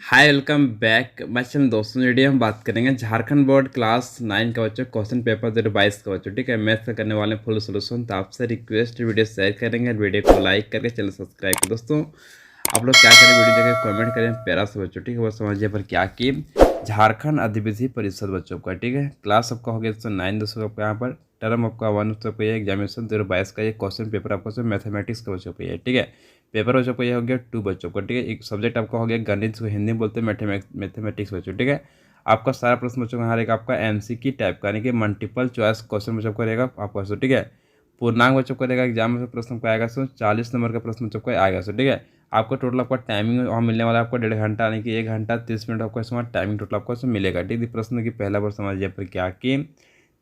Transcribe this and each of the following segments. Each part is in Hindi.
Hi welcome back my channel दोस्तों। वीडियो हम बात करेंगे झारखंड बोर्ड क्लास 9 का बच्चों क्वेश्चन पेपर 2022 का बच्चों। ठीक है, मैथ्स का करने वाले हैं फुल सोल्यूशन। तो आपसे रिक्वेस्ट वीडियो शेयर करेंगे, वीडियो को लाइक करके चैनल सब्सक्राइब करें। दोस्तों आप लोग क्या करें, वीडियो जगह कमेंट करें प्यारा से बच्चों। ठीक है, वो समझिए पर क्या कि झारखंड अधिविद्य परिषद बच्चों का, ठीक है, क्लास आपका हो गया 9 दोस्तों आपका यहाँ पर टर्म आपका 1 आपका ये एग्जामिनेशन 2022 का ये क्वेश्चन पेपर आपका मैथमेटिक्स का बच्चों का ये, ठीक है। पेपर बच्चों को ये हो गया 2 बच्चों को, ठीक है। एक सब्जेक्ट आपका हो गया गणित, को हिंदी में बोलते हैं मैथमेटिक्स बच्चों, ठीक है। आपका सारा प्रश्न बच्चों का यहाँ रहेगा आपका एमसीक्यू टाइप का, यानी कि मल्टीपल चॉइस क्वेश्चन बच्चों को रहेगा आपका सो, ठीक है। पूर्णांक बच्चों को रहेगा एग्जाम में प्रश्न को आएगा सो 40 नंबर का प्रश्न बच्चों को आएगा सो, ठीक है। आपको टोटल आपका टाइमिंग वहाँ मिलने वाला है आपको 1.5 घंटा, यानी कि 1 घंटा 30 मिनट आपको इसमें टाइमिंग टोटल आपको इसमें मिलेगा, ठीक है। प्रश्न की पहला बार समझिए पर क्या कि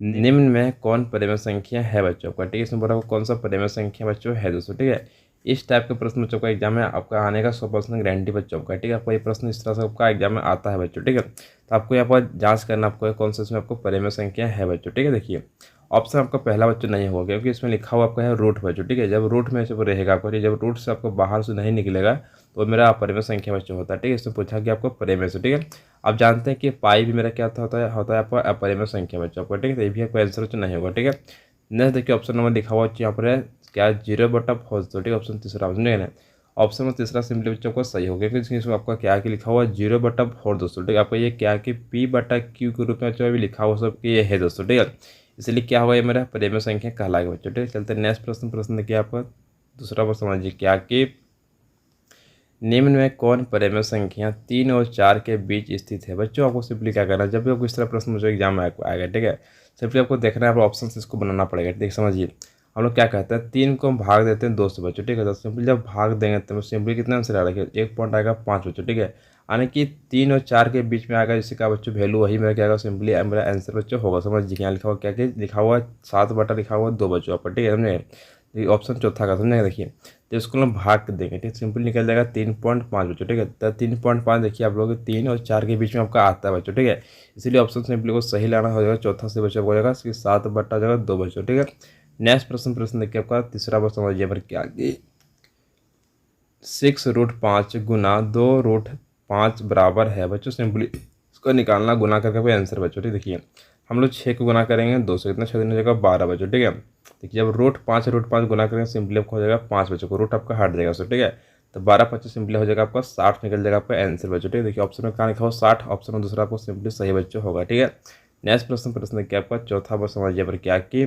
निम्न में कौन परिमेय संख्या है बच्चों का, ठीक है। इसमें बोला कौन सा परिमेय संख्या बच्चों है दोस्तों, ठीक है। इस टाइप के प्रश्न बच्चों का एग्जाम में आपका आने का 100% गारंटी बच्चों का, ठीक है। आपको ये प्रश्न इस तरह से आपका एग्जाम में आता है बच्चों, ठीक है। तो आपको यहाँ पर जांच करना आपको कौन सा इसमें आपको परिमेय संख्या है बच्चों, ठीक है। देखिए ऑप्शन आपका पहला बच्चों नहीं होगा, क्योंकि इसमें लिखा हुआ आपका है रूट बच्चों, ठीक है। जब रूट में से रहेगा आपको, जब रूट से आपको बाहर से नहीं निकलेगा तो मेरा परिमेय संख्या बच्चों होता है, ठीक है। इसमें पूछा कि आपको परिमेय से, ठीक है। आप जानते हैं कि पाई भी मेरा क्या होता है आपका अपरिमेय संख्या बच्चों आपको, ठीक है। तो ये भी आपका आंसर बच्चों नहीं होगा, ठीक है। नेक्स्ट देखिए ऑप्शन नंबर लिखा हुआ यहाँ पर है क्या 0/4, ठीक है। ऑप्शन तीसरा ऑप्शन ऑप्शन में तीसरा सिंपली बच्चों को सही हो गया, क्योंकि इसमें आपका क्या कि लिखा हुआ 0/4 दोस्तों, ठीक है। आपको ये क्या कि P/Q के रूप में बच्चों भी लिखा हुआ सब कि ये है दोस्तों, ठीक है। इसलिए क्या होगा ये मेरा परिमेय संख्या कहलाएगा बच्चों, ठीक है। चलते नेक्स्ट प्रश्न देखिए आपका दूसरा प्रश्न समझिए क्या कि निम्न में कौन परिमेय संख्या 3 और 4 के बीच स्थित है बच्चों। आपको सिंपली क्या करना है, जब भी आपको इस तरह प्रश्न मुझे एग्जाम में आएगा, ठीक है, सिंपली आपको देखना है, आप ऑप्शन से इसको बनाना पड़ेगा, ठीक समझिए। हम लोग क्या कहते हैं 3 को हम भाग देते हैं 2 से बच्चों, ठीक है। तो सिंपली जब भाग देंगे तो सिंपली कितना आंसर आएगा, 1 पॉइंट आएगा 5 बच्चों, ठीक है। यानी कि 3 और 4 के बीच में आएगा जिसका बच्चों वैल्यू वही मेरा क्या होगा, सिंपली मेरा आंसर बच्चों होगा। समझिए यहाँ लिखा हुआ क्या कि लिखा हुआ 7/, लिखा हुआ 2 बच्चों पर, ठीक है, समझे। ऑप्शन चौथा का समझेगा देखिए, तो इसको हम भाग देंगे, ठीक सिंपल निकल जाएगा 3.5 बच्चों, ठीक है। तो 3.5 देखिए आप लोग 3 और 4 के बीच में आपका आता है बच्चों, ठीक है। इसीलिए ऑप्शन सिंपली को सही लाना हो जाएगा, चौथा से बच्चों हो जाएगा 7/, हो जाएगा 2 बच्चों, ठीक है। नेक्स्ट प्रश्न देखिए आपका तीसरा बार समझिए पर क्या 6√5 गुना 2√5 बराबर है बच्चों। सिंपली इसको निकालना, गुना करके कोई आंसर बच्चों, ठीक देखिए हम लोग 6 को गुना करेंगे 2 से, कितना 6 हो जाएगा 12 बच्चों, ठीक है। देखिए जब √5 गुना करेंगे सिंपली आपको हो जाएगा 5 बच्चों को, रूट आपका हट जाएगा सो, ठीक है। तो 12×5 सिंपली हो जाएगा आपका 60 निकल जाएगा आपका आंसर बच्चों, ठीक है। देखिए ऑप्शन में कहाँ लिखा हो 60, ऑप्शन में दूसरा आपको सिंपली सही बच्चों होगा, ठीक है। नेक्स्ट प्रश्न देखिए आपका चौथा बार समझिए पर क्या कि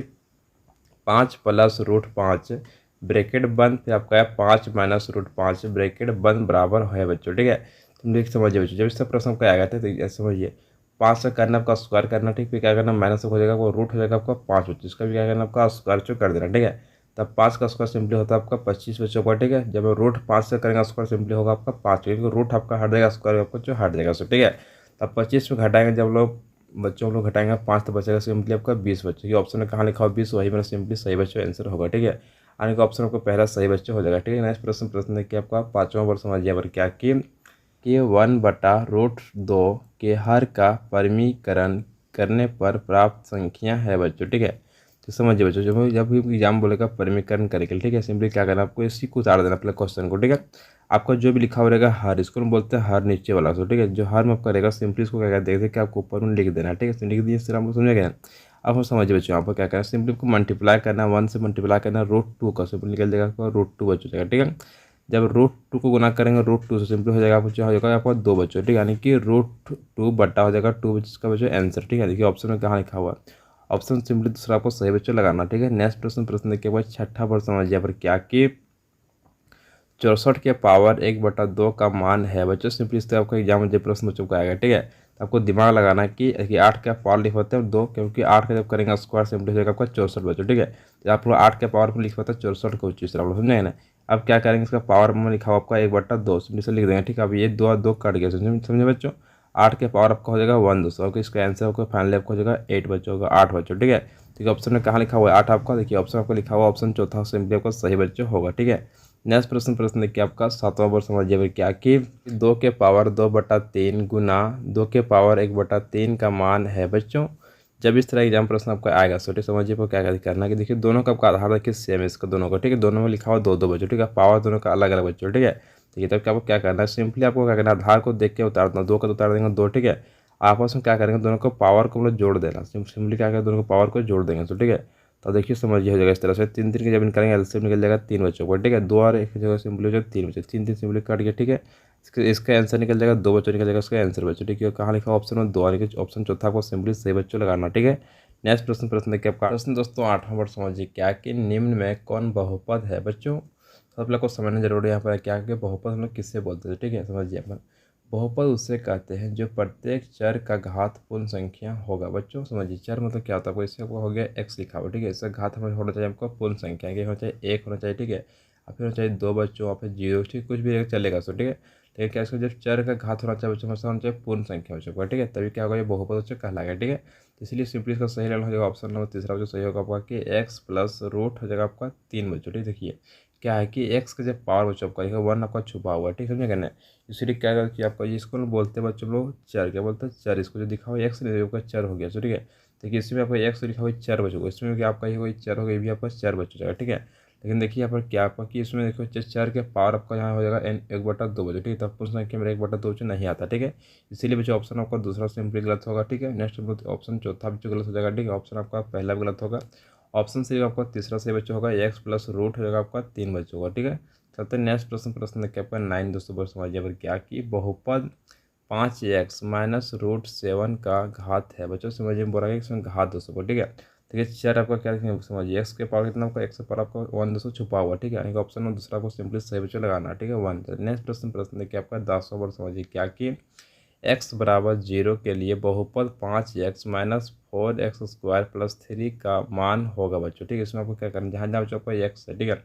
5 + √5 ब्रैकेट बंद, फिर आपका है 5 - √5 ब्रैकेट बंद बराबर है बच्चों, ठीक है। तुम देख समझिए बच्चों, जब इस प्रश्न का आएगा तो ऐसे समझिए 5 का करना आपका स्क्वायर करना, ठीक, फिर क्या करना माइनस हो जाएगा वो रूट हो जाएगा आपका 5 बच्चों, इसका भी क्या करना आपका स्क्वायर चो कर देना, ठीक है। तब 5 का स्क्वायर सिंपली होता है आपका 25 बच्चों का, ठीक है। जब √5 से करेंगे स्क्वायर सिंपली होगा आपका 5, क्योंकि रूट आपका हट जाएगा, स्क्वायर आपका जो हट जाएगा सो, ठीक है। तब 25 में घटाएंगे जब लोग बच्चों हम लोग घटाएंगे 5 तो बचेगा सिंपली आपका 20 बच्चों। ये ऑप्शन में कहाँ लिखा हुआ 20, वही मेरा सिंपली सही बच्चों आंसर होगा, ठीक है। आने का ऑप्शन आपको पहला सही बच्चों हो जाएगा, ठीक है। नेक्स्ट प्रश्न देखिए आपका पाँचवां बार समझिए पर क्या कि 1/√2 के हर का परिमीकरण करने पर प्राप्त संख्या है बच्चों, ठीक है। तो समझिए बच्चों, जब भी एग्जाम बोलेगा परिमीकरण करेगा, ठीक है, सिंपली क्या करना आपको इसी को उतार देना पहले क्वेश्चन को, ठीक है। आपका जो भी लिखा हुआ रहेगा हर, इसको हम बोलते हैं हर नीचे वाला सो, ठीक है। जो हर में आपका रहेगा सिंपली इसको क्या कहते हैं कि आपको ऊपर में लिख देना, ठीक है। लिख दिए सिर्फ आपको समझ गया। अब हम समझिए बच्चों यहाँ पर क्या करना, सिंपली आपको मल्टीप्लाई करना, 1 से मल्टीप्लाई करना √2 का, सिंपल निकल जाएगा आपका √2 बच्चों जाएगा, ठीक है। जब √2 को गुना करेंगे √2 से सिंपली हो जाएगा आपको हो जाएगा आपका 2 बच्चों, ठीक है। यानी कि √2 बटा हो जाएगा 2 बच्चों का बच्चों आंसर, ठीक है। देखिए ऑप्शन में कहाँ लिखा हुआ ऑप्शन सिंपली दूसरा आपको सही बच्चों लगाना, ठीक है। नेक्स्ट प्रश्न देखिए बाद छठा प्रश्न समझिए पर क्या कि 64 के पावर 1/2 का मान है बच्चों। सिंपली इस तरह आपका एग्जाम में जो प्रश्न बच्चों को आएगा, ठीक है। तो आपको दिमाग लगाना है कि 8 का पावर लिख होते हैं 2, क्योंकि 8 का जब करेंगे स्क्वायर सिंपली हो जाएगा आपका 64 बच्चों, ठीक है। तो आप लोग 8 के पावर को लिख होता है 64 को चीज़ आप लोग समझेंगे ना। अब क्या करेंगे इसका पावर में लिखा हुआ आपका 1/2 सिंपली से लिख देंगे, ठीक है। अब ये 2 और 2 कट गया समझे बच्चों। 8 के पावर आपका हो जाएगा 1 दोस्तों, आपको इसका आंसर आपको फाइनली आपको हो जाएगा 8 बच्चों होगा 8 बच्चों, ठीक है। देखिए ऑप्शन में कहाँ लिखा हुआ है 8 आपका, देखिए ऑप्शन आपको लिखा हुआ ऑप्शन चौथा सिंपली आपका सही बच्चों होगा, ठीक है। नेक्स्ट प्रश्न देखिए आपका सातवां बार समझिए क्या कि 2 के पावर 2/3 गुना 2 के पावर 1/3 का मान है बच्चों। जब इस तरह एग्जाम प्रश्न आपका आएगा सोटे समझिए को क्या करना है कि देखिए दोनों का आपका आधार देखिए सेम है इसका दोनों का, ठीक है। दोनों में लिखा हुआ 2 2 बच्चों, ठीक है। पावर दोनों का अलग अलग बच्चों, ठीक है। ठीक है। तब क्या आपको क्या करना है, सिंपली आपको क्या करना है, आधार को देख के उतार देना, 2 का तो उतार देंगे 2, ठीक है। आपस में क्या करेंगे, दोनों को पावर को हम लोग जोड़ देना, सिंपली क्या करेंगे, दोनों को पावर को जोड़ देंगे, तो ठीक है। तो देखिए समझिए हो जाएगा इस तरह से, 3 3 के जब निकालेंगे एलसीएम निकल जाएगा 3 बच्चों को, ठीक है। 2 और 1 जगह सिंपली हो जाएगा 3 बच्चे, 3 3 सिंपली काट गया, ठीक है। इसका आंसर निकल जाएगा 2 बच्चों निकल जाएगा, इसका आंसर बच्चों, ठीक है। कहाँ लिखा ऑप्शन में 2, ऑप्शन चौथा आपको सिंपली सही बच्चों लगाना, ठीक है। नेक्स्ट प्रश्न देखिए आपका प्रश्न दोस्तों 8वां वर्ड समझिए, क्या कि निम्न में कौन बहुपद है बच्चों। सब लोग को समझना जरूरी है यहाँ पर, क्या कि बहुपद हम लोग किससे बोलते हैं, ठीक है। समझिए अपन, बहुपद उससे कहते हैं जो प्रत्येक चर का घात पूर्ण संख्या होगा बच्चों। समझिए चर मतलब क्या होता है, इससे आपको हो गया x लिखा हुआ, ठीक है। इसका घात हमें होना चाहिए आपको पूर्ण संख्या, क्या होना चाहिए 1 होना चाहिए, ठीक है। और फिर होना चाहिए 2 बच्चों, और फिर 0, ठीक, कुछ भी चलेगा सो, ठीक है। लेकिन क्या इसका जब चर का घात होना चाहिए बच्चों, मतलब होना चाहिए पूर्ण संख्या बच्चों को, ठीक है। तभी क्या होगा, ये बहुपद बच्चों कहलाएगा, ठीक है। तो इसलिए सिंपली इसका सही लेना हो जाएगा ऑप्शन नंबर तीसरा जो सही होगा आपका कि x प्लस रूट हो जाएगा आपका 3 बच्चों, ठीक। देखिए क्या है कि x का जब पावर बच्चों आपका 1 आपका छुपा हुआ है, ठीक समझे कहना। इसलिए क्या कर कि आपका इसको बोलते हैं बच्चों लोग चर, क्या बोलते हैं चर। इसको जो दिखा हुआ एक्स नहीं आपका चर हो गया, ठीक है। देखिए इसमें आपका एक्स लिखा हुआ 4 बच्चों को, इसमें क्या आपका ये कोई चर हो गया, ये भी आपका 4 बच्चों जाएगा, ठीक है। लेकिन देखिए यहाँ पर क्या आपका कि इसमें देखो चर के पावर आपका यहाँ हो जाएगा n 1/2 बच्चों, ठीक है। तब पूर्ण संख्या में 1/2 बच्चों नहीं आता, ठीक है। इसीलिए बच्चों ऑप्शन आपका दूसरा सिंपली गलत होगा, ठीक है। नेक्स्ट ऑप्शन चौथा बच्चों गलत हो जाएगा, ठीक है। ऑप्शन आपका पहला भी गलत होगा, ऑप्शन सी आपका तीसरा सही बच्चों होगा, x प्लस रूट हो जाएगा आपका 3 बच्चों का, ठीक है। चलते हैं नेक्स्ट प्रश्न देखिए आपका 9 दोस्तों पर समझिए पर क्या कि बहुपद 5x माइनस रूट 7 का घात है बच्चों। समझिए बोला है इसमें घात दोस्तों को, ठीक है। देखिए चर आपका क्या लिखेंगे समझिए, एक्स के पावर कितना आपका, एक्स के पावर आपका 1 दोस्तों छुपा हुआ, ठीक है। यानी कि ऑप्शन में दूसरा आपको सिंपली सही बच्चों लगाना, ठीक है 1। नेक्स्ट प्रश्न देखिए आपका 10वां वर्ड समझिए, क्या कि x बराबर 0 के लिए बहुपद 5x minus 4x square plus 3 का मान होगा बच्चों, ठीक है। इसमें आपको क्या करना है, जहाँ जहाँ बच्चों को x है, ठीक है,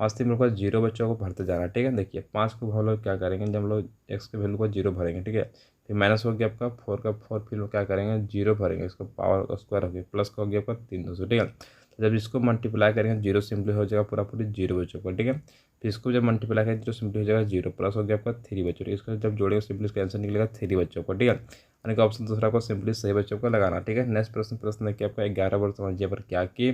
वास्तव में 0 बच्चों को भरते जाना, ठीक है। देखिए 5 को हम लोग क्या करेंगे, जब हम लोग x के वैल्यू को 0 भरेंगे, ठीक है। फिर माइनस हो गया आपका 4 का 4, फिर लोग क्या करेंगे 0 भरेंगे, इसको पावर स्क्वायर हो गया, प्लस का हो गया आपका 3 200, ठीक है। तो जब इसको मल्टीप्लाई करेंगे 0 सिंपली हो जाएगा पूरा पूरी 0 बच्चों को, ठीक है। फिर इसको जब मल्टीप्लाई करेंगे 0 सिंपली हो जाएगा 0, प्लस हो गया आपका 3 बच्चों, इसको जब जोड़ेगा सिंपली इसका आंसर निकलेगा 3 बच्चों को, ठीक है। यानी कि ऑप्शन दूसरा को सिंपली सही बच्चों को लगाना, ठीक है। नेक्स्ट प्रश्न देखिए आपका 11 वर्ड समझिए पर क्या कि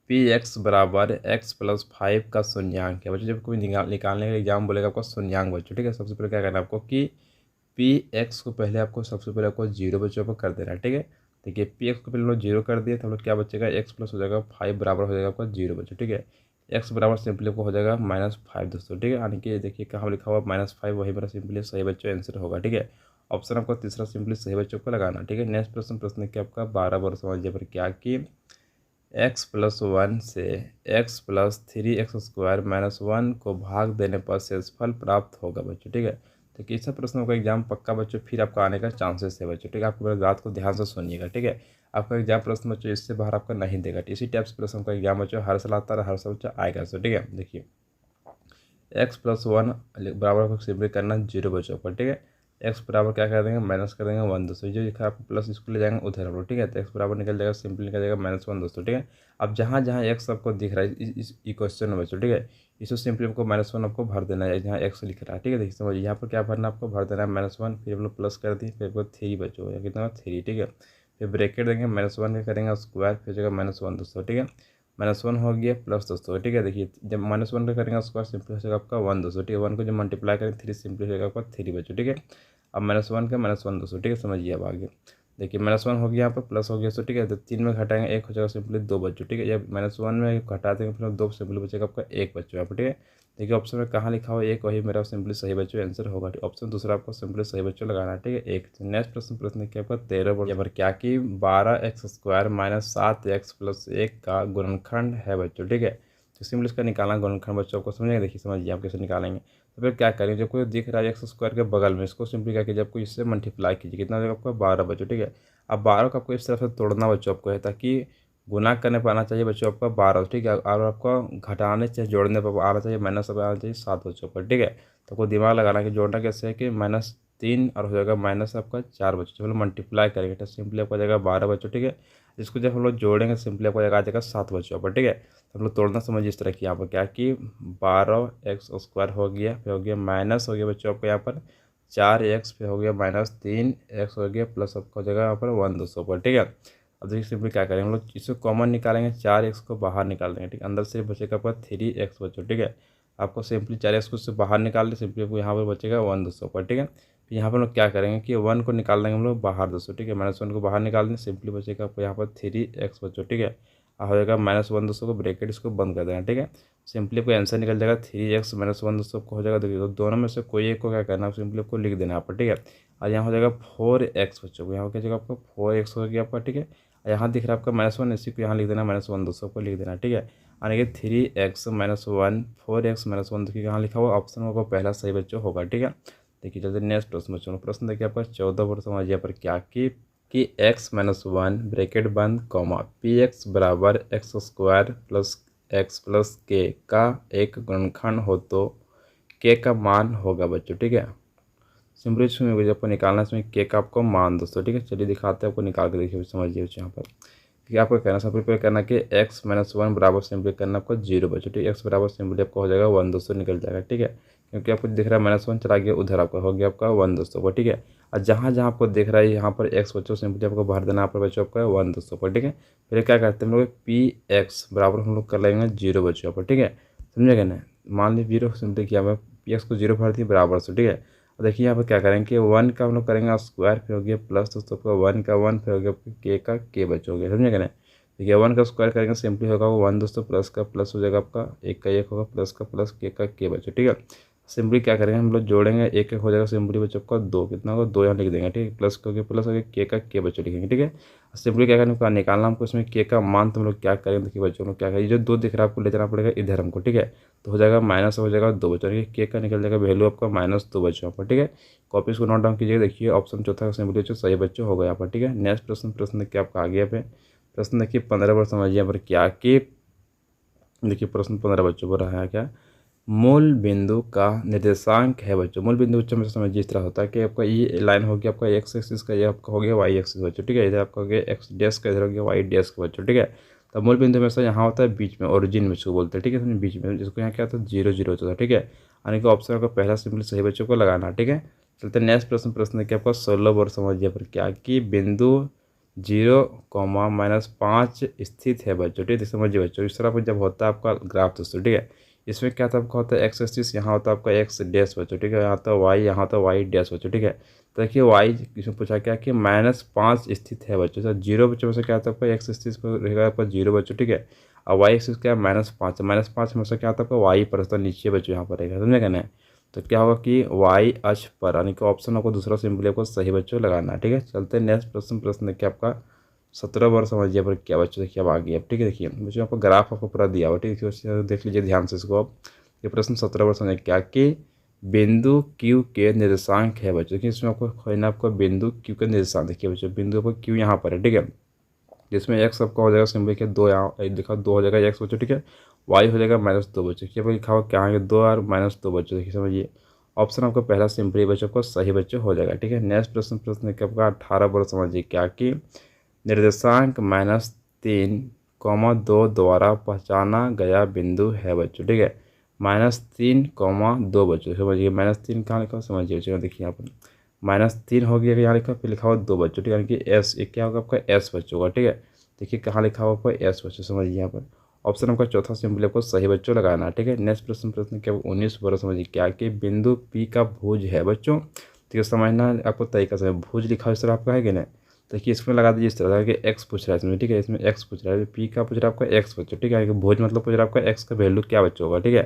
पी एक्स बराबर एक्स प्लस 5 का शून्यांक है बच्चों। जब कोई निकालने का एग्जाम बोलेगा आपको शून्यांक बच्चों, ठीक है। सबसे पहले क्या करना है आपको कि पी एक्स को पहले आपको सबसे पहले आपको 0 बच्चों पर कर देना है, ठीक है। देखिए पी एक्स को पहले लोग 0 कर दिए तो हम लोग क्या बचेगा, एक्स प्लस हो जाएगा 5 बराबर हो जाएगा आपका 0 बच्चों, ठीक है। एक्स बराबर सिंपली आपको हो जाएगा -5 दोस्तों, ठीक है। यानी कि देखिए कहाँ लिखा हुआ -5, वही मेरा सिंपली सही बच्चों आंसर होगा, ठीक है। ऑप्शन आपको तीसरा सिंपली सही बच्चों को लगाना, ठीक है। नेक्स्ट प्रश्न क्या आपका 12 वर्ष समझिए पर क्या कि x+1 से x+3x² - 1 को भाग देने पर शेषफल प्राप्त होगा बच्चों, ठीक है। तो किसी प्रश्नों का एग्जाम पक्का बच्चों फिर आपका आने का चांसेस है बच्चों, ठीक है। आपको मेरी बात को ध्यान से सुनिएगा, ठीक है। आपका एग्जाम प्रश्न बच्चों इससे बाहर आपका नहीं देगा, इसी टाइप से प्रश्न का एग्जाम बच्चों हर साल आता है, हर साल बच्चों आएगा सो, ठीक है। देखिए x+1 बराबर सिंपली करना 0 बच्चों पर, ठीक है। एक्स बराबर क्या कर देंगे, माइनस कर देंगे 1 दोस्तों, जो लिखा आपको प्लस इसको ले जाएंगे उधर हम लोग, ठीक है। तो एक्स बराबर निकल जाएगा सिंपली निकल जाएगा -1 दोस्तों, ठीक है। अब जहाँ जहाँ एक्स आपको दिख रहा है इस इक्वेशन में बच्चों, ठीक है, इसको सिंपली आपको -1 आपको भर देना है जहाँ एक्स लिख रहा है, ठीक है। देखिए समझिए यहाँ पर क्या भरना आपको भर देना है -1, फिर हम लोग प्लस कर दिए, फिर आपको 3 बच्चों कितना 3, ठीक है। फिर ब्रैकेट देंगे -1 का करेंगे स्क्वायर, फिर जगह -1 दोस्तों, ठीक है। -1 हो गया प्लस दोस्तों, ठीक है। देखिए जब -1 का करेंगे स्क्वायर सिंपली हो जाएगा आपका 1 दोस्तों, ठीक है। 1 को जब मल्टीप्लाई करेंगे 3 सिंपली हो जाएगा आपका 3 बच्चों, ठीक है। अब -1 का -1 दोस्तों, ठीक है। समझिए अब आगे देखिए -1 हो गया यहाँ पर प्लस हो गया सो, ठीक है। तो 3 में घटाएंगे 1 हो जाएगा सिंपली 2 बच्चों, ठीक है। जब -1 में घटा देंगे फिर 2 सिंपली बचेगा आपका 1 बच्चों यहाँ पर, ठीक है। देखिए ऑप्शन में कहाँ लिखा हुआ 1, वही मेरा सिंपली सही बच्चों आंसर होगा, ऑप्शन दूसरा आपको सिंपली सही बच्चों लगाना है, ठीक है 1। नेक्स्ट प्रश्न क्या आपका 13 वर्ड यहाँ पर क्या कि 12x² - 7x+1 का गुणनखंड है बच्चों, ठीक है। तो सिंपली इसका निकालना गुणनखंड बच्चों को समझेंगे, देखिए समझिए आप कैसे निकालेंगे। तो फिर क्या करेंगे, जब कोई दिख रहा है x² के बगल में, इसको सिंपली क्या कीजिए आपको इससे मल्टीप्लाई कीजिए, कितना हो जाएगा आपका 12 बच्चों, ठीक है। अब 12 को आपको इस तरह से तोड़ना बच्चों आपको है, ताकि गुना करने पर आना चाहिए बच्चों आपका 12, ठीक है। और आपको घटाने से जोड़ने पर आना चाहिए माइनस पर आना चाहिए 7 बच्चों पर, ठीक है। तो आपको दिमाग लगाना कि जोड़ना कैसे है कि -3 और हो जाएगा माइनस आपका 4 बच्चों, जब हम लोग मल्टीप्लाई करेंगे तो सिंपली आपको जाएगा 12 बच्चों, ठीक है। इसको जब हम लोग जोड़ेंगे सिंपली आपको आ जाएगा 7 बच्चों पर, ठीक है। तो हम लोग तोड़ना समझिए इस तरह की, यहाँ पर क्या कि 12x² हो गया, फिर हो गया माइनस हो गया बच्चों आपको यहाँ पर 4x, फिर हो गया -3x हो गया, प्लस आपका हो जाएगा यहाँ पर 1 200 पर, ठीक है। अब देखिए सिंपली क्या करेंगे हम लोग इसको कॉमन निकालेंगे, 4x को बाहर निकाल देंगे, ठीक है। अंदर से बचेगा आपका 3x बच्चों, ठीक है। आपको सिंपली 4x को उससे बाहर निकाल दें, सिंपली आपको यहाँ पर बचेगा 1 दोस्तों पर, ठीक है। फिर यहाँ पर हम लोग क्या करेंगे कि 1 को निकाल देंगे हम लोग बाहर दोस्तों, ठीक है। -1 को बाहर निकाल दें, सिंपली बचेगा आपको यहाँ पर 3x बच्चों, ठीक है। हो जाएगा -1 दोस्तों को ब्रैकेट इसको बंद कर देना, ठीक है। सिंपली आपको आंसर निकल जाएगा 3x -1 दोस्तों आपको हो जाएगा। देखिए तो दोनों में से कोई एक को क्या करना है, सिंपली आपको लिख देना यहाँ पर, ठीक है। और यहाँ हो जाएगा 4x बच्चों को, यहाँ क्या जगह आपको 4x हो गया आपका, ठीक है। यहाँ दिख रहा है आपका -1, इसी को यहाँ लिख देना -1 दोस्तों को लिख देना, ठीक है। यानी कि 3x -1 4x -1 देखिए यहाँ लिखा हुआ ऑप्शन होगा पहला सही बच्चों होगा, ठीक है। देखिए चलते नेक्स्ट प्रश्न बच्चों, प्रश्न देखिए आपका 14 पर समझिए पर क्या कि x -1 ब्रैकेट बंद कॉमा px बराबर x² plus x plus k का एक गुणनखंड हो तो k का मान होगा बच्चों, ठीक है। सिंपली इसमें आपको निकालना है इसमें k का आपको मान दोस्तों, ठीक है। चलिए दिखाते हैं आपको निकाल के, देखिए समझिए यहाँ पर ठीक है। आपको करना सिंपली करना कि x -1 बराबर सिंपली करना आपको 0 बच्चों, ठीक है। x बराबर सिंपली आपको हो जाएगा 1 दोस्तों निकल जाएगा, ठीक है। क्योंकि आपको दिख रहा है -1 चला गया उधर, आपका हो गया आपका 1 दोस्तों पर, ठीक है। और जहाँ जहाँ आपको दिख रहा है यहाँ पर x बच्चों सिंपली आपको भर देना यहाँ पर बच्चों आपका 1 दोस्तों पर, ठीक है। फिर क्या करते हैं हम लोग px बराबर हम लोग कर लेंगे 0 बच्चों पर, ठीक है। समझेगा ना, मान लीजिए 0 सिंपली किया मैं px को 0 भर दिए बराबर से, ठीक है। देखिए यहाँ पर क्या करेंगे कि 1 का हम लोग करेंगे स्क्वायर, फिर हो गया प्लस दोस्तों आपका 1 का 1, फिर हो गया k का k बच्चों हो गया, समझेगा ना। देखिए 1 का स्क्वायर करेंगे सिंपली होगा वो 1 दोस्तों, प्लस का प्लस हो जाएगा आपका 1 का 1 होगा, प्लस का प्लस k का k बच्चों, ठीक है। सिंपली क्या करेंगे हम लोग जोड़ेंगे 1 1 हो जाएगा सिंपली बच्चों आपका 2, कितना होगा 2 यहाँ लिख देंगे, ठीक है। प्लस हो गया प्लस हो गया k का k बच्चों लिखेंगे, ठीक है। सिंपली क्या करेंगे निकालना हमको इसमें k का मान, तो हम लोग क्या करेंगे देखिए बच्चों लोग क्या करेंगे, जो 2 दिख रहा है आपको ले जाना पड़ेगा इधर हमको, ठीक है। तो हो जाएगा माइनस हो जाएगा 2 बच्चों, k का निकल जाएगा वैल्यू आपका -2 बच्चों पर, ठीक है। कॉपी इसको नोट डाउन कीजिएगा। देखिए ऑप्शन चौथा सिंपली बच्चों सही बच्चों होगा यहाँ पर, ठीक है। नेक्स्ट प्रश्न देखिए आपका आ गया पे प्रश्न देखिए 15 पर समझिए यहाँ पर क्या कि देखिए प्रश्न 15 बच्चों पर रहा है क्या, मूल बिंदु का निर्देशांक है बच्चों। मूल बिंदु बच्चों में समझिए इस तरह होता है कि आपका ये लाइन हो गया आपका x एक्सिस का, ये आपका हो गया y एक्सिस बच्चों, ठीक है। इधर आपका हो गया x डैश का, इधर हो गया y डैश का बच्चों, ठीक है। तो मूल बिंदु में से यहाँ होता है बीच में, ओरिजिन में इसको बोलते हैं, ठीक है। बीच में जिसको यहाँ क्या होता है 0 0 होता है, ठीक है। यानी कि ऑप्शन का पहला सिंपली सही बच्चों को लगाना, ठीक है। चलते नेक्स्ट प्रश्न देखिए आपका 16 पर समझिए पर क्या कि बिंदु 0, -5 स्थित है बच्चों, ठीक है। समझिए बच्चों इस तरह पर जब होता है आपका ग्राफ दोस्तों, ठीक है। इसमें क्या था आपका होता है x एक्सिस, यहाँ होता है आपका x डैश बच्चों, ठीक है। यहाँ होता है y, यहाँ होता है y डैश बच्चों, ठीक है। तो देखिए y इसमें पूछा क्या कि -5 स्थित है बच्चों, तो 0 बच्चों में से क्या होता है आपका x एक्सिस पर रहेगा आपका 0 बच्चों, ठीक है। और y एक्सिस क्या है -5, -5 में से क्या होता है आपका y पर होता है नीचे बच्चों यहाँ पर रहेगा, समझे कहना है। तो क्या होगा कि y अक्ष पर, यानी कि ऑप्शन आपको दूसरा सिंपली आपको सही बच्चों लगाना है, ठीक है। चलते हैं नेक्स्ट प्रश्न देखिए आपका 17 बार समझिए पर क्या बच्चों, देखिए अब आ गया, ठीक है। देखिए बच्चों आपको ग्राफ आपको पूरा दिया हुआ, ठीक है। देख लीजिए ध्यान से इसको आप, ये प्रश्न 17 बार समझिए क्या कि बिंदु Q के निर्देशांक है बच्चों। देखिए इसमें आपको खोजना आपको बिंदु Q के निर्देशांक, देखिए बच्चों बिंदु आपको Q यहाँ पर है, ठीक है। जिसमें x आपका हो जाएगा सिंपल के 2, यहाँ देखा 2 हो जाएगा x बच्चों, ठीक है। y हो जाएगा -2 बच्चों, क्या लिखा हुआ क्या है 2 और -2 बच्चों, देखिए समझिए ऑप्शन आपका पहला सिंपली बच्चों को सही बच्चों हो जाएगा, ठीक है। नेक्स्ट प्रश्न आपका 18 पर समझिए क्या कि निर्देशांक -3, 2 द्वारा पहचाना गया बिंदु है बच्चों, ठीक है। -3, 2 बच्चों समझिए, -3 कहाँ लिखा समझिए बच्चों, देखिए यहाँ पर -3 हो गया यहाँ लिखा, फिर लिखा हुआ 2 बच्चों, ठीक है। यानी कि एस एक क्या होगा आपका एस बच्चों का, ठीक है। देखिए कहाँ लिखा हुआ आपका एस बच्चों, समझिए यहाँ पर ऑप्शन आपका चौथा सिंपली आपको सही बच्चों लगाना है, ठीक है। नेक्स्ट प्रश्न क्या 19 पर समझिए क्या कि बिंदु पी का भुज है बच्चों, ठीक है। समझना आपको तरीका से, भुज लिखा इस तरह आपका है कि नहीं, देखिए इसमें लगा दीजिए इस तरह कि x पूछ रहा है इसमें, ठीक है। इसमें x पूछ रहा है, p का पूछ रहा है आपका x बच्चों, ठीक है। भोज मतलब पूछ रहा है आपका x का वैल्यू क्या बच्चों होगा, ठीक है।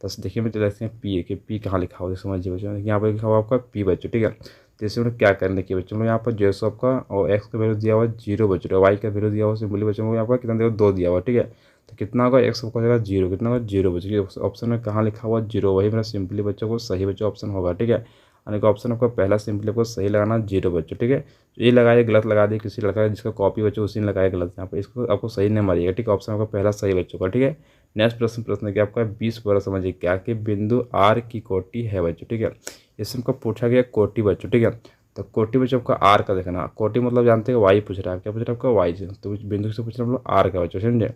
तो देखिए मैं देखते हैं p है कि p कहाँ लिखा हुआ है, समझिए बच्चों यहाँ पर लिखा हुआ आपका p बच्चों, ठीक है। तो इसमें लोग क्या करें देखिए बच्चों, यहाँ पर जैसे आपका और x का वैल्यू दिया हुआ 0 बच्चों, y का वैल्यू दिया हुआ सिंपली बच्चों को यहाँ पर कितना दिया हुआ 2 दिया हुआ, ठीक है। तो कितना होगा x को हो जाएगा 0, कितना होगा 0 बच्चों, ऑप्शन में कहाँ लिखा हुआ 0, वही मेरा सिंपली बच्चों को सही बच्चों ऑप्शन होगा, ठीक है। यानी कि ऑप्शन आपको पहला सिंपली आपको सही लगाना 0 बच्चों, ठीक है। ये लगाइए गलत लगा दिए किसी लड़का जिसका कॉपी बच्चों उसी ने लगाया गलत, यहाँ पर इसको आपको सही नहीं मारिएगा, ठीक है। ऑप्शन आपका पहला सही बच्चों का, ठीक है। नेक्स्ट प्रश्न क्या आपका 20 पर समझिए क्या कि बिंदु R की कोटि है बच्चों, ठीक है। इसमें को पूछा गया कोटि बच्चों, ठीक है। तो कोटि बच्चों आपका R का देखना, कोटि मतलब जानते हैं y पूछ रहा है, क्या पूछ रहा है आपका y से, तो बिंदु से पूछ रहा है हम लोग R का बच्चों, समझे।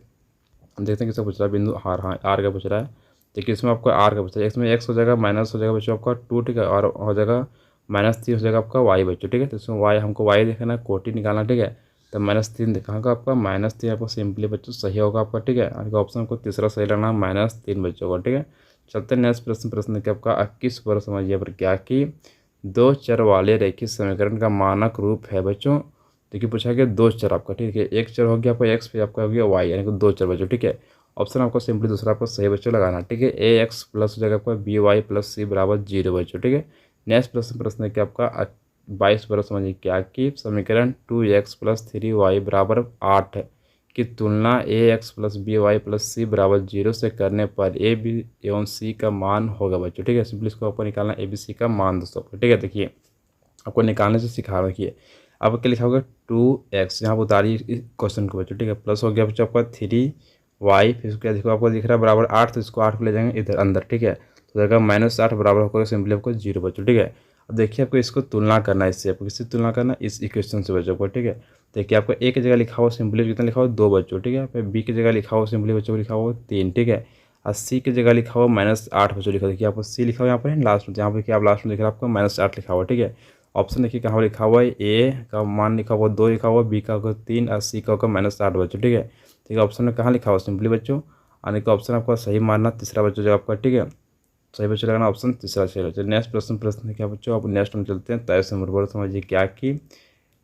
देखते हैं किसका पूछ रहा है बिंदु R, हाँ R का पूछ रहा है। देखिए इसमें आपको R का पूछ रहा है, इसमें x हो जाएगा माइनस हो जाएगा बच्चों आपका 2, ठीक है। और हो जाएगा -3 हो जाएगा आपका y बच्चों, ठीक है। तो इसमें y हमको y देखना कोटि निकालना, ठीक है। तो -3 देखा होगा आपका -3 आपको सिंपली बच्चों सही होगा आपका, ठीक है। और ऑप्शन को तीसरा सही लगना -3 बच्चों का, ठीक है। चलते हैं नेक्स्ट प्रश्न। प्रश्न क्या आपका 21 पर समझिए पर क्या कि दो चर वाले रैखिक समीकरण का मानक रूप है बच्चों। देखिए पूछा गया दो चर आपका, ठीक है, एक चर हो गया आपका एक्स, फिर आपका हो गया वाई, यानी कि दो चर बच्चों, ठीक है। ऑप्शन आपको सिंपली दूसरा आपको सही बच्चों लगाना, ठीक है। ए एक्स प्लस हो जाएगा आपका बी वाई प्लस सी बराबर 0 बच्चों, ठीक है। नेक्स्ट प्रश्न। प्रश्न है कि आपका 22 पर समझिए क्या कि समीकरण 2x प्लस 3y बराबर 8 की तुलना A X plus B Y plus C बराबर 0 से करने पर ए बी एवं सी का मान होगा बच्चों, ठीक है। सिंपली इसको आपको निकालना ए बी सी का मान दोस्तों आपको, ठीक है। देखिए आपको निकालने से सिखा रखिए। अब क्या लिखा होगा 2x, यहाँ पर उतारिए इस क्वेश्चन को बच्चों, ठीक है। प्लस हो गया बच्चों आपका 3y, फिर उसके देखो आपको दिख रहा है बराबर 8, तो इसको 8 को ले जाएंगे इधर अंदर, ठीक है। तो देखा -8 बराबर होगा सिंपली आपको 0 बच्चों, ठीक है। अब देखिए आपको इसको तुलना करना है, इससे आपको किससे तुलना करना, इस इक्वेशन से बच्चों को, ठीक है। देखिए आपको ए की जगह लिखा हुआ सिंपली कितना लिखा हुआ 2 बच्चों, ठीक है। फिर बी की जगह लिखा हुआ सिंपली बच्चों को लिखा हुआ 3, ठीक है। और सी की जगह लिखा हुआ -8 बच्चों लिखा, देखिए आपको सी लिखा हुआ यहाँ पर लास्ट में, यहाँ पर क्या आप लास्ट में लिख रहा है आपको -8 लिखा हुआ, ठीक है। ऑप्शन देखिए कहाँ लिखा हुआ है, ए का मान लिखा हुआ 2 लिखा हुआ, बी का होगा 3 और सी का होगा -8 बच्चों, ठीक है। ठीक है, ऑप्शन में कहाँ लिखा हुआ सिंपली बच्चों, आने का ऑप्शन आपका सही मानना तीसरा बच्चों जो आपका, ठीक है। सही बच्चों लगाना ऑप्शन तीसरा सही बच्चों। नेक्स्ट प्रश्न। प्रश्न क्या बच्चों, अब नेक्स्ट हम चलते हैं 23 नंबर पर समझिए क्या कि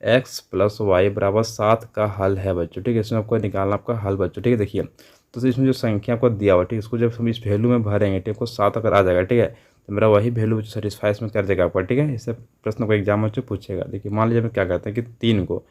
x प्लस वाई बराबर 7 का हल है बच्चों, ठीक है। इसमें आपको निकालना आपका हल बच्चों, ठीक है। देखिए तो इसमें जो संख्या आपको दिया हुआ, ठीक है, इसको जब हम इस वैल्यू में भरेंगे, ठीक है, आपको 7 अगर आ जाएगा, ठीक है, तो मेरा वही वैल्यू सेटिस्फाई इसमें कर देगा आपका, ठीक है। इससे प्रश्न को एग्जाम में पूछेगा। देखिए मान लीजिए हम क्या करते हैं कि 3 को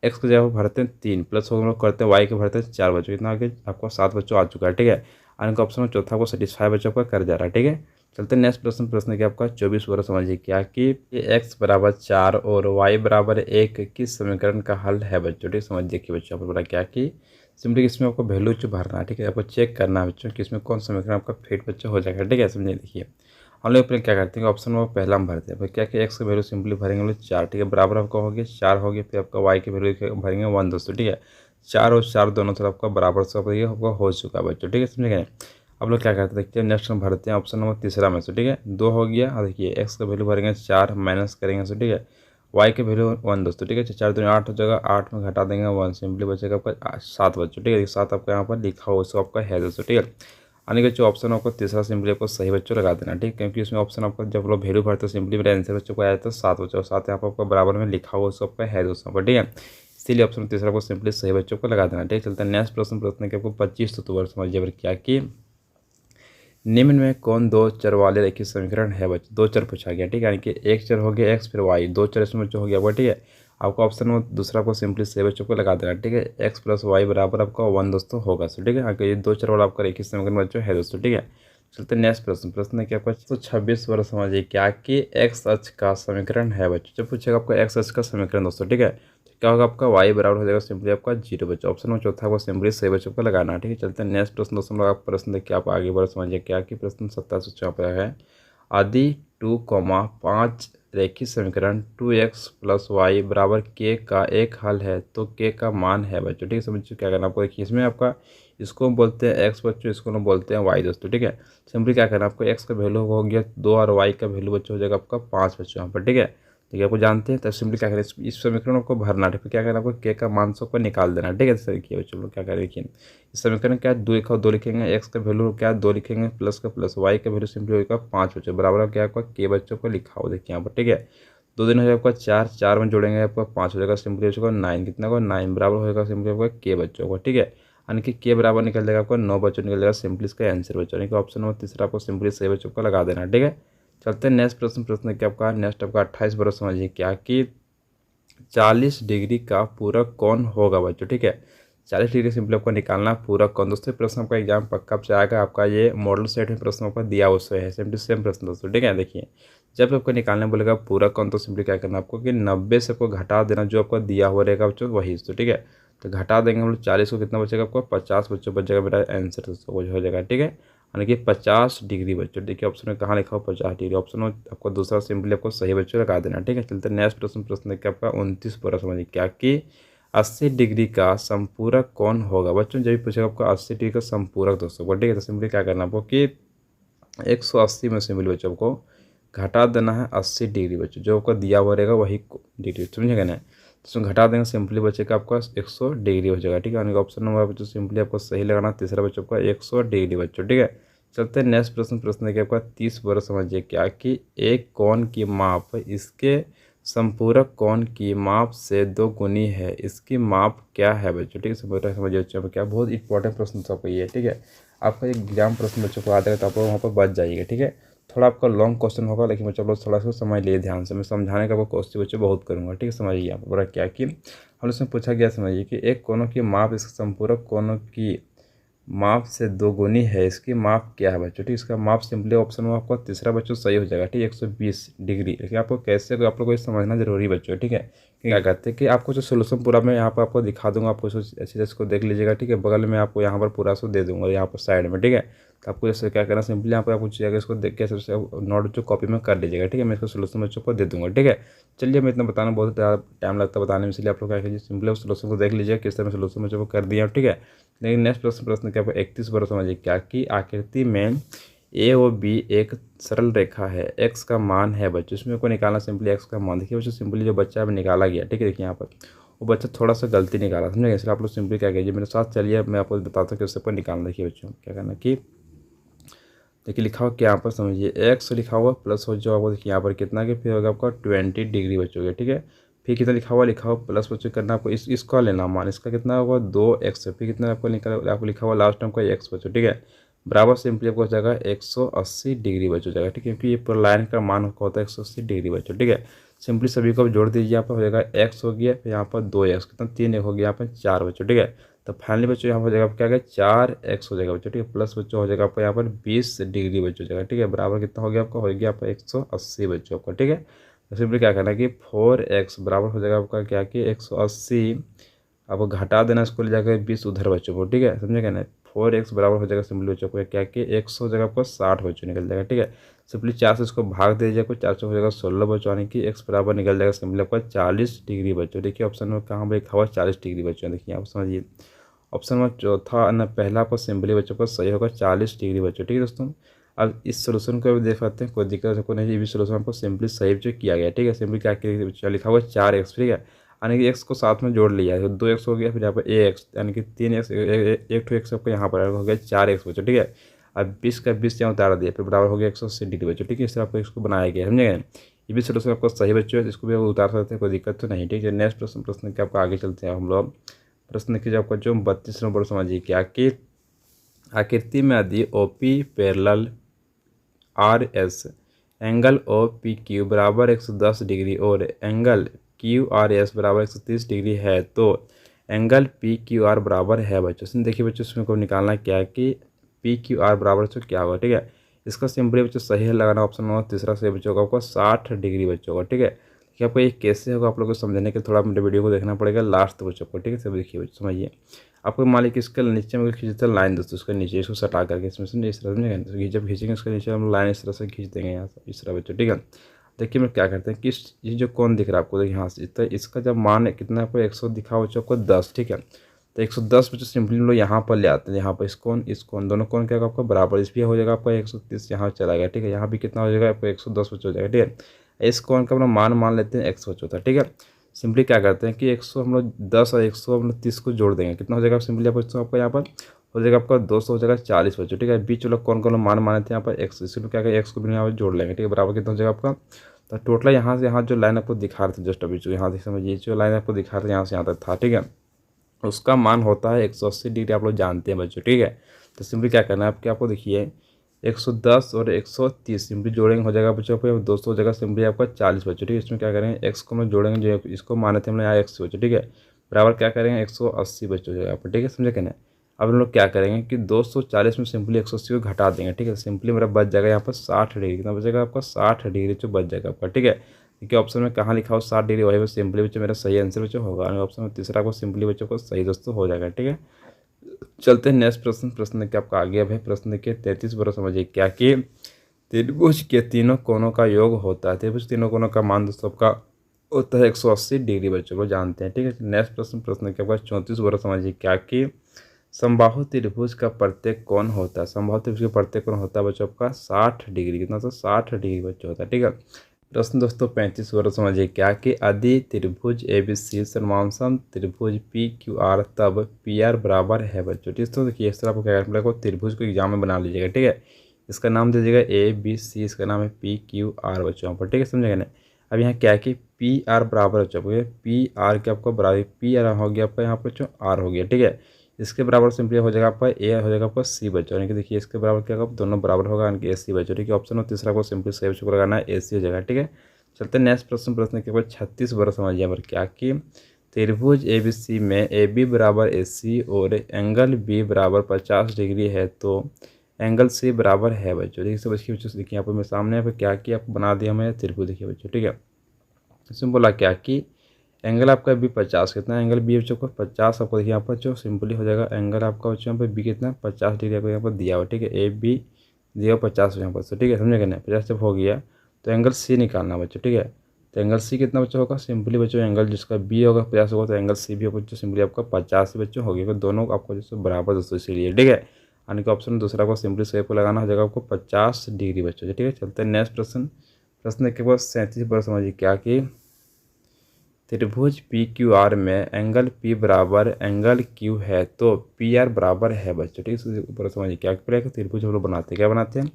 एक्स की जगह भरते हैं 3 प्लस हम लोग करते हैं वाई के भरते हैं 4 बच्चों, इतना आगे आपको 7 बच्चों आ चुका है, ठीक है। आने का ऑप्शन में चौथा को सेटिस्फाई बच्चों का कर जा रहा है, ठीक है। चलते हैं नेक्स्ट प्रश्न। प्रश्न क्या आपका 24 वर्ष समझिए क्या कि एक्स बराबर 4 और वाई बराबर 1 किस समीकरण का हल है बच्चों, ठीक समझिए कि बच्चों आपको बोला क्या कि सिंपली इसमें आपको वैल्यू जो भरना है, ठीक है, आपको चेक करना है बच्चों कि इसमें कौन समीकरण आपका फिट बच्चों हो जाएगा, ठीक है। समझिए देखिए हम लोग अपने क्या करते हैं ऑप्शन में पहला हम भरते हैं, फिर क्या कि एक्स की वैल्यू सिंपली भरेंगे हम लोग 4, ठीक है, बराबर आपका हो गया 4 हो गया, फिर आपका वाई की वैल्यू भरेंगे 1 दोस्तों, ठीक है। 4 और 4 दोनों तरफ आपका बराबर से आपका हो चुका है बच्चों, ठीक है, समझे। अब लोग क्या करते हैं देखते हैं नेक्स्ट हम भरते हैं ऑप्शन नंबर तीसरा में से, ठीक है। 2 हो गया, और देखिए एक्स का वैल्यू भरेंगे 4 माइनस करेंगे सो, ठीक है, वाई के वैल्यू 1 दोस्तों, ठीक है। 4 दूनी 8 हो जाएगा, 8 में घटा देंगे 1, सिंपली बचेगा आपका 7 बच्चों, ठीक है। 7 आपका यहाँ पर लिखा हुआ उसको आपका है दोस्तों, ठीक है। आने का जो ऑप्शन आपको तीसरा सिंपली आपको सही बच्चों लगा देना, ठीक है, क्योंकि उसमें ऑप्शन आपका जब लोग वैल्यू भरते हैं सिंपली मेरा आंसर बच्चों को आया था 7 बच्चों, और 7 यहाँ पर आपका बराबर में लिखा हुआ उसको आपका है दोस्तों पर, ठीक है। इसीलिए ऑप्शन तीसरा को सिंपली सही बच्चों को लगा देना, ठीक है। चलते हैं नेक्स्ट प्रश्न। प्रश्न के आपको 25 अक्टूबर समझिए क्या कि निम्न में कौन दो चर वाले रैखिक समीकरण है बच्चे, दो चर पूछा गया, ठीक है, यानी कि एक चर हो गया एक्स फिर वाई, दो चर इसमें बच्चों हो गया वो, ठीक है। आपको ऑप्शन में दूसरा को सिंपली सही बच्चों को लगा देना, ठीक है। एक्स प्लस वाई बराबर आपका 1 दोस्तों होगा सो, ठीक है। आगे ये दो चर वाला आपका रैखिक समीकरण बच्चों है दोस्तों, ठीक है। चलते नेक्स्ट प्रश्न। प्रश्न है कि आपका 126 वर्ष समझिए क्या कि एक्स अक्ष का समीकरण है बच्चों, जब पूछेगा आपका एक्स अक्ष का समीकरण दोस्तों, ठीक है, क्या होगा आपका वाई बराबर हो जाएगा सिंपली आपका 0 बच्चों। ऑप्शन में चौथा को सिंपली सही बच्चों को लगाना है, ठीक है। चलते हैं नेक्स्ट प्रश्न दोस्तों लोग, आप प्रश्न देखिए आप आगे बढ़ समझिए क्या कि प्रश्न 27 पर है आदि 2, 5 रेखीय समीकरण 2x प्लस वाई बराबर के का एक हल है तो के का मान है बच्चों, ठीक है। समझिए क्या करना आपको, देखिए इसमें आपका इसको हम बोलते हैं एक्स बच्चों, इसको हम बोलते हैं वाई दोस्तों, ठीक है। सिंपली क्या करना आपको एक्स का वैल्यू हो गया 2 और वाई का वैल्यू बच्चों हो जाएगा आपका 5 बच्चों यहाँ पर, ठीक है। ठीक है, आपको जानते हैं, तब सिंपली क्या करें इस समीकरण को भरना है, फिर क्या करना आपको के का मान को निकाल देना, ठीक है। जैसे देखिए बच्चों लोग क्या करें, देखिए इस समीकरण क्या है 2 लिखेंगे, एक्स का वैल्यू क्या है 2 लिखेंगे, प्लस का प्लस, वाई का वैल्यू सिंपली होगा 5 बच्चों बराबर क्या आपका के बच्चों को लिखा हो, देखिए यहाँ पर, ठीक है। 2 दिन हो जाएगा आपका 4, 4 में जोड़ेंगे आपका 5 हो जाएगा, सिंपली बच्चों को 9 कितना को 9 बराबर होगा सिंपली आपका के बच्चों को, ठीक है। यानी कि के बराबर निकल जाएगा आपका 9 बच्चों निकल जाएगा, सिंपली इसका आंसर बच्चों, यानी कि ऑप्शन नंबर तीसरा आपको सिंपली सही बच्चों को लगा देना, ठीक है। चलते हैं नेक्स्ट प्रश्न। प्रश्न क्या आपका नेक्स्ट आपका 28 बरस समझिए क्या कि 40 डिग्री का पूरक कौन होगा बच्चों, ठीक है। 40 डिग्री सिंपली आपको निकालना पूरक कौन दोस्तों। प्रश्न आपका एग्जाम पक्का से आएगा, आपका ये मॉडल सेट में प्रश्न आपका दिया उससे है सेम प्रश्न दोस्तों, ठीक है। देखिए जब आपको निकालने बोलेगा पूरक कौन तो सिंपली क्या करना आपको कि 90 से आपको घटा देना, जो आपको दिया हुआ रहेगा बच्चों वही तो, ठीक है। तो घटा देंगे हम लोग 40 को, कितना बचेगा आपको 50 बच्चों बचेगा, मेरा आंसर दोस्तों हो जाएगा, ठीक है। यानी कि 50 डिग्री बच्चों, देखिए ऑप्शन में कहाँ लिखा हो 50 डिग्री, ऑप्शन में आपको दूसरा सिंपली आपको सही बच्चों लगा देना, ठीक है। चलते नेक्स्ट प्रश्न। प्रश्न देखिए आपका 29 पूरा समझिए क्या कि 80 डिग्री का संपूरक कौन होगा बच्चों, जब भी पूछेगा आपको 80 डिग्री का संपूरक दोस्तों, ठीक है। तो सिंपली क्या करना आपको कि 180 में सिंपली बच्चों आपको घटा देना है 80 डिग्री बच्चों, जो आपको दिया हुआ रहेगा वही डिग्री, समझेगा ना। तो उसमें घटा देंगे सिंपली बचेगा आपका 100 डिग्री हो जाएगा, ठीक है। यानी ऑप्शन नंबर बच्चों सिंपली आपको सही लगाना तीसरा बच्चों का 100 डिग्री बच्चों, ठीक है। चलते हैं नेक्स्ट प्रश्न। प्रश्न देखिए आपका 30 वर्ग समझिए क्या कि एक कोण की माप इसके संपूरक कोण की माप से 2 गुनी है, इसकी माप क्या है बच्चों। ठीक है, समझिए बच्चों क्या बहुत इंपॉर्टेंट प्रश्न आपको ये। ठीक है, आपका एक एग्जाम प्रश्न बच्चों को आ जाएगा तो आप वहाँ पर बच जाइएगा। ठीक है, थोड़ा आपका लॉन्ग क्वेश्चन होगा लेकिन बच्चों लोग थोड़ा सा समझ लिए ध्यान से, मैं समझाने का आपको कोशिश बच्चों बहुत करूँगा। ठीक है, समझिए यहाँ पर बड़ा क्या कि हम उसमें पूछा गया समझिए कि एक कोनों की माप इसके संपूरक कोनों की माप से 2 गुनी है, इसकी माप क्या है बच्चों। ठीक, इसका माप सिंपली ऑप्शन में आपका तीसरा बच्चों सही हो जाएगा। ठीक, 120 डिग्री। लेकिन आपको कैसे आप लोग को समझना जरूरी बच्चों। ठीक है, क्या कहते हैं कि आपको जो सोल्यूशन पूरा मैं यहाँ पर आपको दिखा दूंगा, आपको अच्छी से इसको देख लीजिएगा। ठीक है, बगल में आपको यहाँ पर पूरा सो दे दूंगा यहाँ पर साइड में। ठीक है, तो आपको जैसे क्या करना सिंपली यहाँ पर आपको चाहिए इसको देख के सबसे नोट जो कॉपी में कर लीजिएगा। ठीक है, मैं इसको सोल्यूशन बच्चों को दे दूंगा। ठीक है, चलिए मैं इतना बताना बहुत टाइम लगता है बताने में, इसलिए आप लोग क्या कीजिए सिंपली सोल्यूशन को देख लीजिए किस तरह सोल्यूशन बच्चों को कर दिया। ठीक है, लेकिन नेक्स्ट प्रश्न क्या 31 वर्ग समझिए क्या कि आकृति में ए और बी एक सरल रेखा है, एक्स का मान है बच्चों। इसमें को निकालना सिंपली एक्स का मान। देखिए बच्चों सिंपली जो बच्चा अब निकाला गया। ठीक है, देखिए यहाँ पर वो बच्चा थोड़ा सा गलती निकाला, समझेंगे। इसलिए आप लोग सिंपली क्या कीजिए मेरे साथ चलिए, मैं आपको बताता हूँ कि उससे पर निकालना। देखिए बच्चों क्या करना कि देखिए लिखा हुआ क्या यहाँ पर समझिए एक्स लिखा हुआ प्लस हो जो आपको देखिए यहाँ पर कितना कि फिर होगा आपका 20 डिग्री बच्चों। ठीक है, फिर कितना लिखा हुआ प्लस बच्चों करना आपको इसका लेना मान, इसका कितना होगा 2x, फिर कितना आपको आपको लिखा हुआ लास्ट टाइम का x बच्चों। ठीक है, बराबर सिंपली आपको हो जाएगा 180 डिग्री बच्चों जाएगा। ठीक है, क्योंकि ये पूरा लाइन का मान होता है 180 डिग्री बच्चों। ठीक है, सिंपली सभी को जोड़ दीजिए। यहाँ पर हो जाएगा x हो गया, फिर यहाँ पर 2x कितना 3 हो गया, यहाँ पर 4 बच्चों। ठीक है, तो फाइनली बच्चों यहाँ पर हो जाएगा क्या गया 4x हो जाएगा बच्चों। ठीक है, प्लस बच्चों हो जाएगा आपका यहाँ पर 20 डिग्री बच्चों जाएगा। ठीक है, बराबर कितना हो गया आपका हो गया आपका 180 बच्चों आपका। ठीक है, तो सिंपली क्या करना है कि 4x बराबर हो जाएगा आपका क्या कि 180, आपको घटा देना इसको ले जाकर 20 उधर बच्चों को। ठीक है, समझे क्या ना 4x बराबर हो जाएगा सिंपली बच्चों को क्या कि 100 हो जाएगा आपको 60 बच्चों निकल जाएगा। ठीक है, सिंपली 4 से इसको भाग दे दीजिए, 4 से हो जाएगा 16 बच्चों, यानी कि x बराबर निकल जाएगा सिंपली आपका 40 डिग्री बच्चों। देखिए ऑप्शन में कहाँ पर लिखा हुआ 40 डिग्री बच्चों। देखिए आप समझिए ऑप्शन में चौथा ना पहला आपको सिंपली बच्चों का सही होगा 40 डिग्री बच्चों। ठीक है दोस्तों, अब इस सोल्यूशन को भी देख पाते हैं, कोई दिक्कत को नहीं। ये भी सोल्यूशन आपको सिंपली सही जो किया गया। ठीक है, सिंपली क्या लिखा हुआ 4x। ठीक है, यानी कि x को साथ में जोड़ लिया है, 2x हो गया, फिर यहाँ पर ax यानी कि 3x, एक ठो x आपको यहाँ पर हो गया 4x बच्चों। ठीक है, अब 20 का 20 यहाँ उतार दिया, फिर बराबर हो गया 180 डिग्री बच्चों। ठीक है, इस तरह आपको इसको बनाया गया, समझेंगे। ये भी सोल्यूशन आपको सही बच्चों है, इसको भी आप उतार सकते हैं, कोई दिक्कत तो नहीं। ठीक है, नेक्स्ट प्रश्न के आपको आगे चलते हैं हम लोग। प्रश्न की आपका जो 32 नंबर समझिए क्या कि आकृति में यदि OP parallel RS angle OPQ बराबर 110 डिग्री और एंगल QRS बराबर 130 डिग्री है तो एंगल PQR बराबर है बच्चों। देखिए बच्चों इसमें को निकालना क्या है कि PQR बराबर तो क्या होगा। ठीक है, इसका सिंपली बच्चों सही है लगाना ऑप्शन होगा, तीसरा सही बच्चों का आपको 60 डिग्री बच्चों का। ठीक है, कि आपको ये कैसे होगा आप लोग को समझने के लिए थोड़ा मेरे वीडियो को देखना पड़ेगा लास्ट तक बच्चों को। ठीक है, सब देखिए बच्चों समझिए। आपको मान लीजिए इसके नीचे में खींचते लाइन दोस्तों, उसके नीचे इसको सटा करके इसमें से इस तरह से जब खींचेंगे उसके नीचे हम लाइन इस तरह से खींच देंगे यहाँ से इस तरह बच्चों। ठीक है, देखिए मैं क्या करते हैं कि ये जो कोण दिख रहा है आपको देखिए यहाँ से, तो इसका जब मान है कितना आपको 100 दिखा बच्चों आपको 10। ठीक है, तो 110 बच्चों सिंपली हम लोग यहाँ पर ले आते हैं, यहाँ पर इस कोण दोनों कोण क्या आपका बराबर, इस भी हो जाएगा आपका 130 यहाँ चला गया। ठीक है, यहाँ भी कितना हो जाएगा आपको 110 बच्चों हो जाएगा। ठीक है, इस कोण का अपना मान लेते हैं x बच्चों था। ठीक है, सिंपली क्या करते हैं कि 100 हम लोग 10 और 100 हम लोग 30 को जोड़ देंगे, कितना हो जाएगा सिंपली आपका यहाँ पर हो जाएगा आपका 200 हो जाएगा 40 बच्चों। ठीक है, बीच वाला कौन मान माने थे यहाँ पर x, इसलिए क्या करें x को भी यहाँ पर जोड़ लेंगे। ठीक है, बराबर कितना हो जाएगा आपका, तो टोटल यहाँ से यहाँ जो लाइन आपको दिखा रहे थे जस्ट अभी जो यहाँ से समझिए जो लाइन आपको दिखा रहे थे यहाँ से यहाँ तक था। ठीक है, उसका मान होता है 180 डिग्री, आप लोग जानते हैं बच्चों। ठीक है, तो सिंपली क्या करना है आपको देखिए 110 और 130 सिंपली जोड़ेंगे हो जाएगा बच्चों आपको 200 हो जाएगा सिंपली आपका 40 बच्चों। ठीक है, इसमें क्या करेंगे x को हम जोड़ेंगे जो इसको माने थे हमने यहाँ x बच्चों। ठीक है, बराबर क्या करेंगे 180 बच्चों हो जाएगा आपको। ठीक है, समझे कहना। अब हम लोग क्या करेंगे कि 240 में सिंपली 180 को घटा देंगे। ठीक है, सिंपली मेरा बच जाएगा यहाँ पर 60 डिग्री, कितना बचेगा आपका 60 डिग्री जो बच जाएगा आपका। ठीक है, क्योंकि ऑप्शन में कहाँ लिखा हो 60 डिग्री वही सिंपली बच्चों मेरा सही आंसर बच्चों होगा, ऑप्शन में तीसरा को सिंपली बच्चों को सही दोस्तों हो जाएगा। ठीक है, चलते हैं नेक्स्ट प्रश्न के आपका आगे अब है प्रश्न के 33 वर्ग समझिए क्या कि त्रिभुज के तीनों कोनों का योग होता है। त्रिभुज तीनों कोनों का मान दोस्तों आपका होता है 180 डिग्री बच्चों को जानते हैं। ठीक है, नेक्स्ट प्रश्न के आपका 34 वर्ग समझिए क्या कि समबाहु त्रिभुज का प्रत्येक कोण होता है, समबाहु त्रिभुज का प्रत्येक कोण होता है बच्चों आपका 60 डिग्री, कितना तो 60 डिग्री बच्चों होता है। ठीक है, प्रश्न दोस्तों 35 वर्ग समझिए क्या कि यदि त्रिभुज ABC सर्वांशम त्रिभुज PQR तब PR बराबर है बच्चों। ठीक है, तो देखिए इस तरह आपको क्या करना पड़ेगा, त्रिभुज को एग्जाम में बना लीजिएगा। ठीक है, इसका नाम दे दीजिएगा ABC, इसका नाम है PQR बच्चों यहाँ पर, ठीक है, समझेगा ना। अब यहाँ क्या है कि PR बराबर बच्चों आपको PR के आपको बराबर PR हो गया आपका यहाँ पर बच्चों R हो गया, ठीक है। इसके बराबर सिंपली हो जाएगा आपका A हो जाएगा आपका C बच्चों, यानी कि देखिए इसके बराबर क्या होगा, दोनों बराबर होगा यानी कि AC बच्चों, ठीक है। ऑप्शन और तीसरा को सिंपली सही बच्चों को लगाना है AC हो जाएगा, ठीक है। चलते हैं नेक्स्ट प्रश्न, प्रश्न के बाद 36 बरस समझिए पर क्या कि त्रिभुज ABC में AB बराबर AC और एंगल B बराबर 50 डिग्री है तो एंगल C बराबर है बच्चों। देखिए बच्चों देखिए यहाँ पर मैं सामने यहाँ पे क्या किया, आपको बना दिया मैं त्रिभुज, देखिए बच्चों, ठीक है। इसमें बोला क्या कि एंगल आपका बी 50, कितना एंगल बी बच्चों को 50, आपको देखिए यहाँ पर जो सिंपली हो जाएगा एंगल आपका बच्चों यहाँ पर बी कितना 50 डिग्री आपको यहाँ पर दिया हुआ, ठीक है। AB दिया हुआ 50 यहाँ पर, तो ठीक है, समझेगा ना। 50 जब हो गया तो एंगल C निकालना बच्चों, ठीक है। तो एंगल C कितना बच्चों होगा, सिंपली बच्चों एंगल जिसका बी होगा 50 होगा तो एंगल C भी होगा बच्चों सिंपली आपका 50 से बच्चों हो गया, दोनों आपको जैसे बराबर दोस्तों, इसीलिए, ठीक है। यानी कि ऑप्शन दूसरा को सिंपली सही को लगाना हो जाएगा आपको 50 डिग्री बच्चों, ठीक है। चलते हैं नेक्स्ट प्रश्न, प्रश्न के बाद 37 पर समझिए क्या कि त्रिभुज PQR में एंगल P बराबर एंगल Q है तो PR बराबर है बच्चों, ठीक है। ऊपर समझिए क्या पड़ेगा, त्रिभुज हम लोग बनाते हैं, क्या बनाते हैं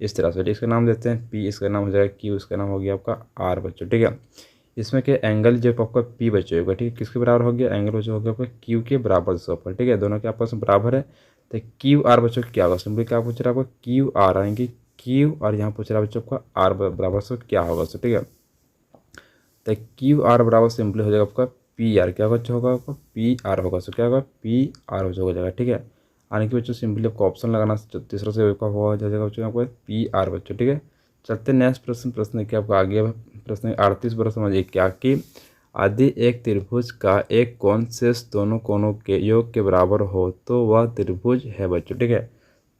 इस तरह से, इसका नाम देते हैं P, इसका नाम हो जाएगा Q, इसका नाम हो गया आपका R बच्चों, ठीक है। इसमें क्या एंगल जो आपका P बच्चों होगा, ठीक है, किसके बराबर हो गया, एंगल जो हो गया आपका Q के बराबर से ऊपर, ठीक है, दोनों के आपस में बराबर है। तो QR बच्चों क्या होगा, सिंपली क्या पूछ रहा है आपका QR आएंगे Q, और यहाँ पूछ रहा है बच्चों आपका R बराबर से क्या होगा, ठीक है। तो QR बराबर सिंपली हो जाएगा आपका PR, क्या होगा आपका PR होगा, सो क्या होगा PR हो जाएगा, ठीक है। आने के बच्चों सिंपली आपको ऑप्शन लगाना, तीसरा से हो जाएगा बच्चों आपको PR बच्चों, ठीक है। चलते नेक्स्ट प्रश्न, प्रश्न क्या आपका आगे प्रश्न 38 बरस समझिए क्या कि यदि एक त्रिभुज का एक कोण शेष दोनों कोणों के योग के बराबर हो तो वह त्रिभुज है बच्चों, ठीक है।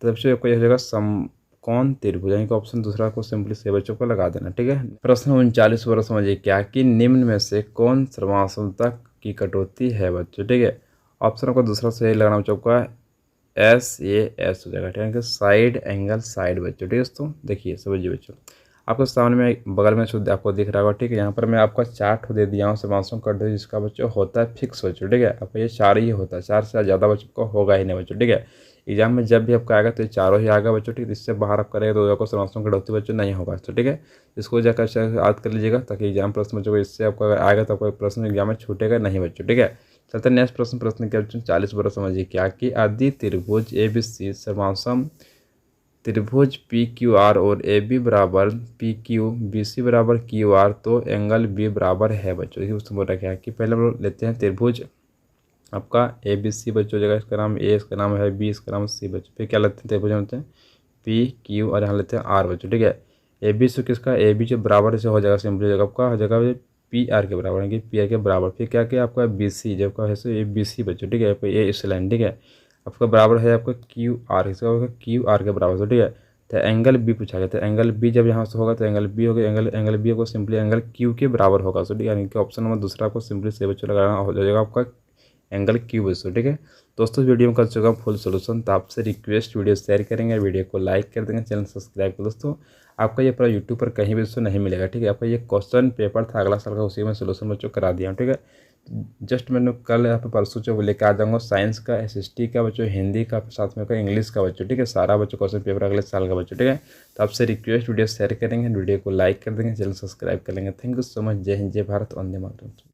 तो बच्चों आपको यह हो जाएगा समकोण त्रिभुज, यानी कि ऑप्शन दूसरा को सिंपली से बच्चों को लगा देना, ठीक है। प्रश्न 39 बरस समझिए क्या कि निम्न में से कौन सर्वांशता की कटौती है बच्चों, ठीक है। ऑप्शन को दूसरा सही लगाना बच्चों का SAS हो जाएगा, ठीक है, साइड एंगल साइड बच्चों, ठीक है दोस्तों। देखिए समझिए बच्चों, आपको सामने में बगल में शुद्ध आपको दिख रहा होगा, ठीक है। यहाँ पर मैं आपका चार्ट दे दिया हूँ सर्वांशों का कटौती, जिसका बच्चों होता है फिक्स बच्चों, ठीक है। आपका ये 4 ही होता है, 4 से ज़्यादा बच्चों को होगा ही नहीं बच्चों, ठीक है। एग्जाम में जब भी आपका आएगा तो ये चारों ही आएगा बच्चों, ठीक है। इससे बाहर आप करेगा तो आपको सर्वांशों का कटौती बच्चों नहीं होगा, तो ठीक है। इसको जाकर याद कर लीजिएगा ताकि एग्जाम प्रश्न बच्चों को इससे आपको अगर आएगा तो आपको प्रश्न एग्जाम में छूटेगा नहीं बच्चों, ठीक है। चलते नेक्स्ट प्रश्न, प्रश्न क्या बच्चों 40 बरस समझिए क्या कि यदि त्रिभुज ABC सर्वांशम त्रिभुज PQR और AB बराबर PQ, BC बराबर QR तो एंगल B बराबर है बच्चों। देखिए उसमें बोल रखा है कि पहले हम लोग लेते हैं त्रिभुज आपका ABC बच्चों जगह, इसका नाम A, इसका नाम है B, इसका नाम C बच्चों। फिर क्या लेते हैं त्रिभुज लेते हैं PQ और यहाँ लेते हैं R बच्चों, ठीक है। AB से किसका AB जो बराबर से हो जाएगा सिंपली जगह आपका हो जाएगा PR के बराबर, यानी कि PR के बराबर। फिर क्या क्या आपका BC जब का है सो ये BC बच्चों, ठीक है, ये इस लाइन, ठीक है। आपका बराबर है आपका QR, इसका होगा QR के बराबर से, ठीक है। तो एंगल B पूछा गया, तो एंगल B जब यहाँ से होगा तो एंगल B होगा, एंगल B को सिंपली एंगल Q के बराबर होगा, सो ठीक है। यानी कि ऑप्शन नंबर दूसरा को सिंपली से बच्चों लगाना हो जाएगा आपका एंगल Q बच्चों, ठीक है। दोस्तों वीडियो में कर चुका हूँ फुल सोल्यूशन, तो आपसे रिक्वेस्ट वीडियो शेयर करेंगे, वीडियो को लाइक कर देंगे, चैनल सब्सक्राइब कर दोस्तों। आपका ये पूरा यूट्यूब पर कहीं भी दोस्तों नहीं मिलेगा, ठीक है। आपका ये क्वेश्चन पेपर था अगला साल का, उसी में सोल्यूशन बच्चों करा दिया हूँ, ठीक है। जस्ट मैंने कल यहाँ पे परसों जो लेकर आ जाऊँगा साइंस का, SST का बच्चों, हिंदी का, साथ में का इंग्लिश का बच्चों, ठीक है। सारा बच्चों क्वेश्चन पेपर अगले साल का बच्चों, ठीक है। तो आपसे रिक्वेस्ट वीडियो शेयर करेंगे, वीडियो को लाइक कर देंगे, चैनल सब्सक्राइब कर लेंगे। Thank you so much. जय हिंद, जय भारत, वंदे मातरम।